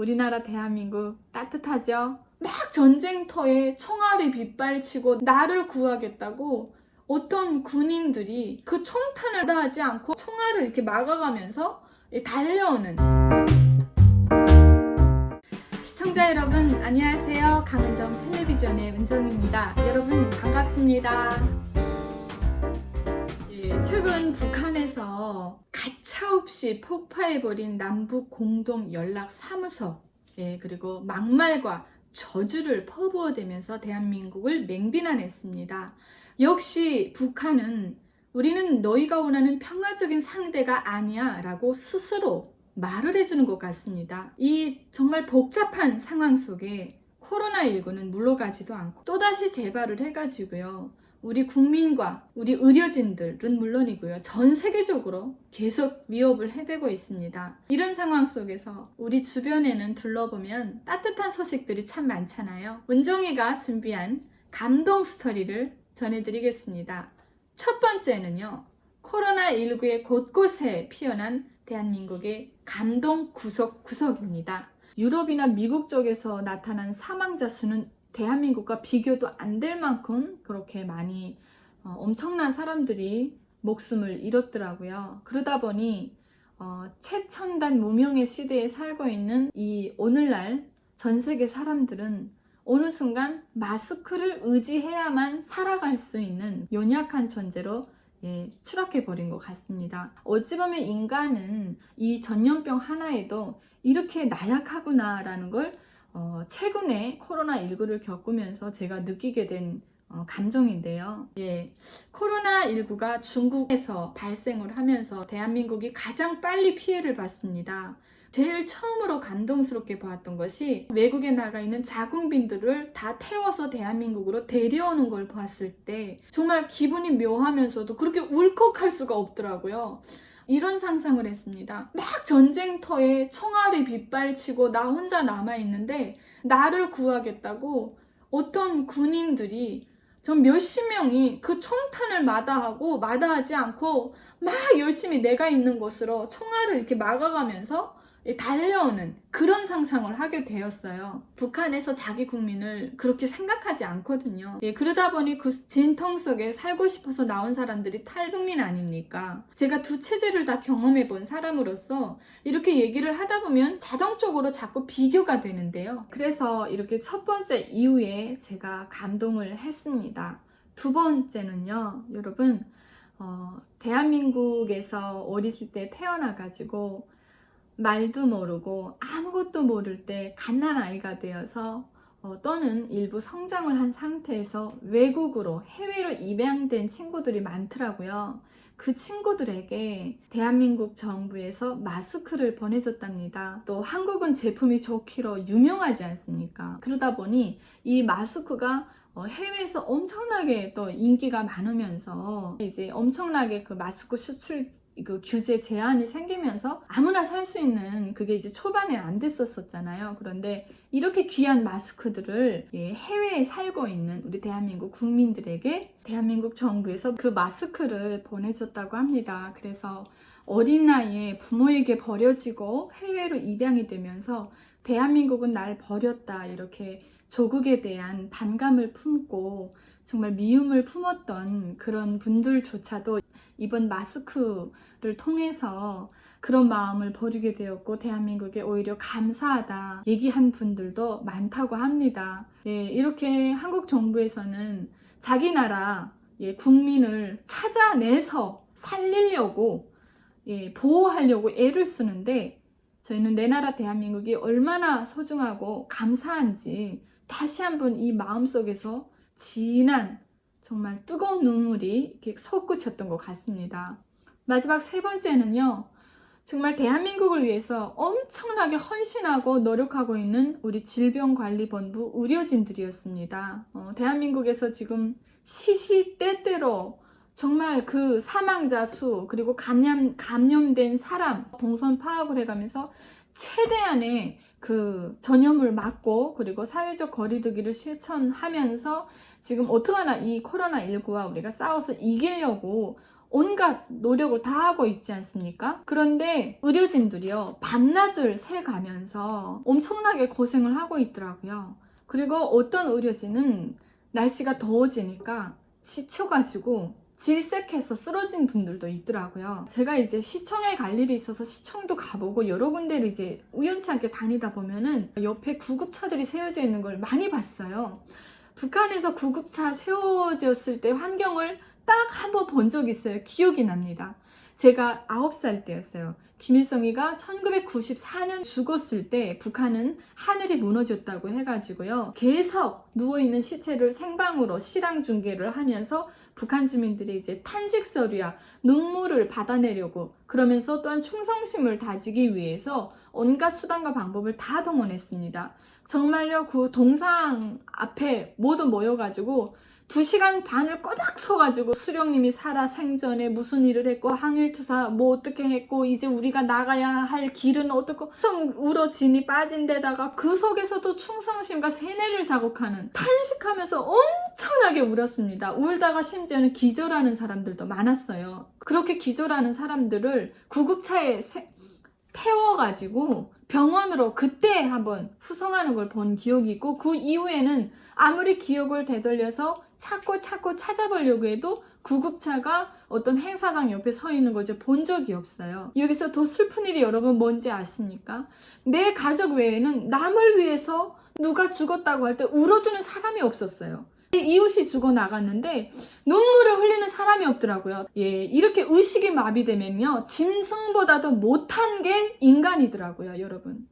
우리나라 대한민국 따뜻하죠? 막 전쟁터에 총알이 빗발치고 나를 구하겠다고 어떤 군인들이 그 총탄을 하지 않고 총알을 이렇게 막아가면서 달려오는 시청자 여러분 안녕하세요. 강은정 텔레비전의 은정입니다. 여러분 반갑습니다. 최근 북한에서 가차없이 폭파해버린 남북 공동 연락 사무소 그리고 막말과 저주를 퍼부어대면서 대한민국을 맹비난했습니다. 역시 북한은 우리는 너희가 원하는 평화적인 상대가 아니야 라고 스스로 말을 해주는 것 같습니다. 이 정말 복잡한 상황 속에 코로나19는 물러가지도 않고 또다시 재발을 해가지고요. 우리 국민과 우리 의료진들은 물론이고요. 전 세계적으로 계속 위협을 해대고 있습니다. 이런 상황 속에서 우리 주변에는 둘러보면 따뜻한 소식들이 참 많잖아요. 은정이가 준비한 감동 스토리를 전해드리겠습니다. 첫 번째는요. 코로나19의 곳곳에 피어난 대한민국의 감동 구석구석입니다. 유럽이나 미국 쪽에서 나타난 사망자 수는 대한민국과 비교도 안 될 만큼 그렇게 많이 엄청난 사람들이 목숨을 잃었더라고요. 그러다 보니 최첨단 무명의 시대에 살고 있는 이 오늘날 전 세계 사람들은 어느 순간 마스크를 의지해야만 살아갈 수 있는 연약한 존재로 추락해버린 것 같습니다. 어찌 보면 인간은 이 전염병 하나에도 이렇게 나약하구나 라는 걸 최근에 코로나19를 겪으면서 제가 느끼게 된 감정인데요. 코로나19가 중국에서 발생을 하면서 대한민국이 가장 빨리 피해를 봤습니다. 제일 처음으로 감동스럽게 보았던 것이 외국에 나가 있는 자국민들을 다 태워서 대한민국으로 데려오는 걸 봤을 때 정말 기분이 묘하면서도 그렇게 울컥할 수가 없더라고요. 이런 상상을 했습니다. 막 전쟁터에 총알이 빗발치고 나 혼자 남아있는데 나를 구하겠다고 어떤 군인들이 전 몇십 명이 그 총탄을 마다하지 않고 막 열심히 내가 있는 곳으로 총알을 이렇게 막아가면서 달려오는 그런 상상을 하게 되었어요. 북한에서 자기 국민을 그렇게 생각하지 않거든요. 그러다 보니 그 진통 속에 살고 싶어서 나온 사람들이 탈북민 아닙니까? 제가 두 체제를 다 경험해 본 사람으로서 이렇게 얘기를 하다 보면 자동적으로 자꾸 비교가 되는데요. 그래서 이렇게 첫 번째 이후에 제가 감동을 했습니다. 두 번째는요, 여러분, 대한민국에서 어렸을 때 태어나가지고 말도 모르고 아무것도 모를 때 갓난아이가 되어서 또는 일부 성장을 한 상태에서 외국으로 해외로 입양된 친구들이 많더라고요. 그 친구들에게 대한민국 정부에서 마스크를 보내줬답니다. 또 한국은 제품이 좋기로 유명하지 않습니까? 그러다 보니 이 마스크가 해외에서 엄청나게 또 인기가 많으면서 이제 엄청나게 그 마스크 수출 그 규제 제한이 생기면서 아무나 살 수 있는 그게 이제 초반엔 안 됐었잖아요. 그런데 이렇게 귀한 마스크들을 해외에 살고 있는 우리 대한민국 국민들에게 대한민국 정부에서 그 마스크를 보내줬다고 합니다. 그래서 어린 나이에 부모에게 버려지고 해외로 입양이 되면서 대한민국은 날 버렸다 이렇게 조국에 대한 반감을 품고 정말 미움을 품었던 그런 분들조차도 이번 마스크를 통해서 그런 마음을 버리게 되었고 대한민국에 오히려 감사하다 얘기한 분들도 많다고 합니다. 이렇게 한국 정부에서는 자기 나라 국민을 찾아내서 살리려고 보호하려고 애를 쓰는데 저희는 내 나라 대한민국이 얼마나 소중하고 감사한지 다시 한번 이 마음속에서 진한 정말 뜨거운 눈물이 이렇게 솟구쳤던 것 같습니다. 마지막 세 번째는요. 정말 대한민국을 위해서 엄청나게 헌신하고 노력하고 있는 우리 질병관리본부 의료진들이었습니다. 대한민국에서 지금 시시때때로 정말 그 사망자 수 그리고 감염된 사람 동선 파악을 해가면서 최대한의 그 전염을 막고 그리고 사회적 거리두기를 실천하면서 지금 어떡하나 이 코로나19와 우리가 싸워서 이기려고 온갖 노력을 다 하고 있지 않습니까? 그런데 의료진들이요, 밤낮을 새가면서 엄청나게 고생을 하고 있더라고요. 그리고 어떤 의료진은 날씨가 더워지니까 지쳐가지고 질색해서 쓰러진 분들도 있더라고요. 제가 이제 시청에 갈 일이 있어서 시청도 가보고 여러 군데를 이제 우연치 않게 다니다 보면은 옆에 구급차들이 세워져 있는 걸 많이 봤어요. 북한에서 구급차 세워졌을 때 환경을 딱 한 번 본 적이 있어요. 기억이 납니다. 제가 9살 때였어요. 김일성이가 1994년 죽었을 때 북한은 하늘이 무너졌다고 해가지고요. 계속 누워있는 시체를 생방으로 실황 중계를 하면서 북한 주민들이 이제 탄식 서류야 눈물을 받아내려고, 그러면서 또한 충성심을 다지기 위해서 온갖 수단과 방법을 다 동원했습니다. 정말요, 그 동상 앞에 모두 모여가지고 2시간 반을 꼬박 서가지고 수령님이 살아 생전에 무슨 일을 했고 항일투사 뭐 어떻게 했고 이제 우리가 나가야 할 길은 어떻고 좀 울어짐이 빠진 데다가 그 속에서도 충성심과 세뇌를 자극하는, 탄식하면서 엄청나게 울었습니다. 울다가 심지어는 기절하는 사람들도 많았어요. 그렇게 기절하는 사람들을 구급차에 태워가지고 병원으로 그때 한번 후송하는 걸 본 기억이 있고, 그 이후에는 아무리 기억을 되돌려서 찾고 찾아보려고 해도 구급차가 어떤 행사장 옆에 서 있는 걸 본 적이 없어요. 여기서 더 슬픈 일이 여러분 뭔지 아십니까? 내 가족 외에는 남을 위해서 누가 죽었다고 할 때 울어주는 사람이 없었어요. 이웃이 죽어나갔는데 눈물을 흘리는 사람이 없더라고요. 예, 이렇게 의식이 마비되면요, 짐승보다도 못한 게 인간이더라고요, 여러분.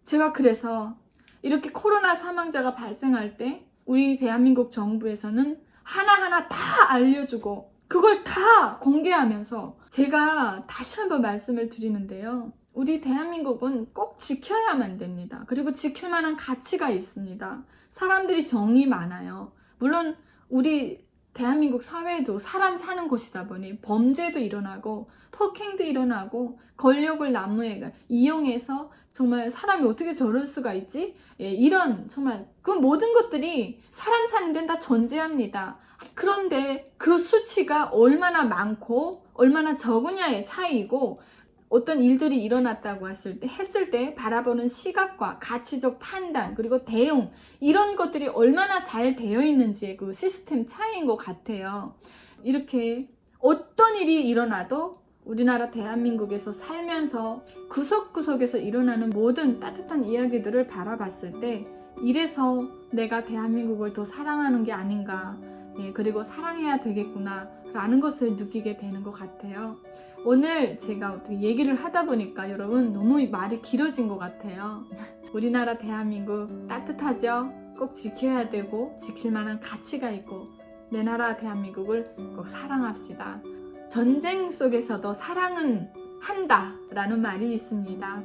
제가 그래서 이렇게 코로나 사망자가 발생할 때 우리 대한민국 정부에서는 하나하나 다 알려주고 그걸 다 공개하면서, 제가 다시 한번 말씀을 드리는데요, 우리 대한민국은 꼭 지켜야만 됩니다. 그리고 지킬 만한 가치가 있습니다. 사람들이 정이 많아요. 물론 우리 대한민국 사회도 사람 사는 곳이다 보니 범죄도 일어나고 폭행도 일어나고 권력을 남용해 이용해서 정말 사람이 어떻게 저럴 수가 있지? 예, 이런 정말 그 모든 것들이 사람 사는 데는 다 존재합니다. 그런데 그 수치가 얼마나 많고 얼마나 적으냐의 차이이고, 어떤 일들이 일어났다고 했을 때 바라보는 시각과 가치적 판단 그리고 대응, 이런 것들이 얼마나 잘 되어 있는지의 그 시스템 차이인 것 같아요. 이렇게 어떤 일이 일어나도 우리나라 대한민국에서 살면서 구석구석에서 일어나는 모든 따뜻한 이야기들을 바라봤을 때, 이래서 내가 대한민국을 더 사랑하는 게 아닌가, 예, 그리고 사랑해야 되겠구나 라는 것을 느끼게 되는 것 같아요. 오늘 제가 어떻게 얘기를 하다 보니까 여러분 너무 말이 길어진 것 같아요. 우리나라 대한민국 따뜻하죠? 꼭 지켜야 되고 지킬 만한 가치가 있고, 내 나라 대한민국을 꼭 사랑합시다. 전쟁 속에서도 사랑은 한다 라는 말이 있습니다.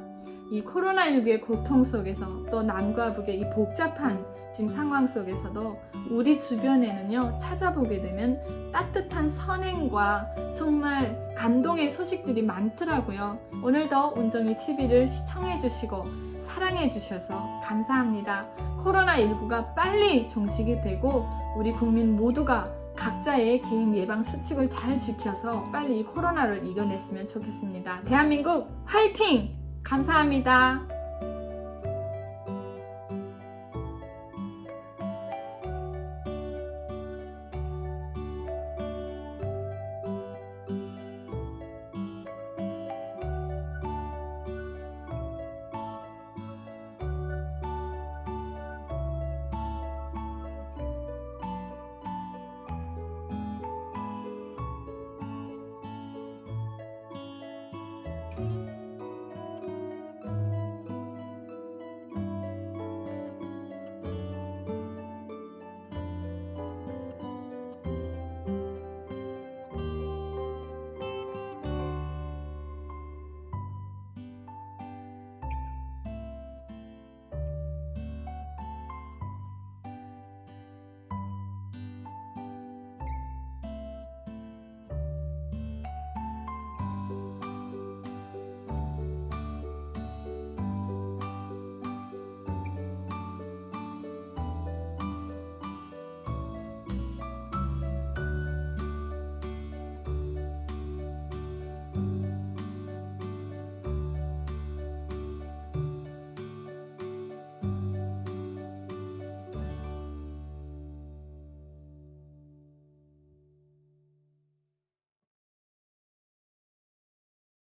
이 코로나19의 고통 속에서 또 남과 북의 이 복잡한 지금 상황 속에서도 우리 주변에는요, 찾아보게 되면 따뜻한 선행과 정말 감동의 소식들이 많더라고요. 오늘도 운정이 TV를 시청해 주시고 사랑해 주셔서 감사합니다. 코로나19가 빨리 종식이 되고 우리 국민 모두가 각자의 개인 예방 수칙을 잘 지켜서 빨리 이 코로나를 이겨냈으면 좋겠습니다. 대한민국 화이팅! 감사합니다.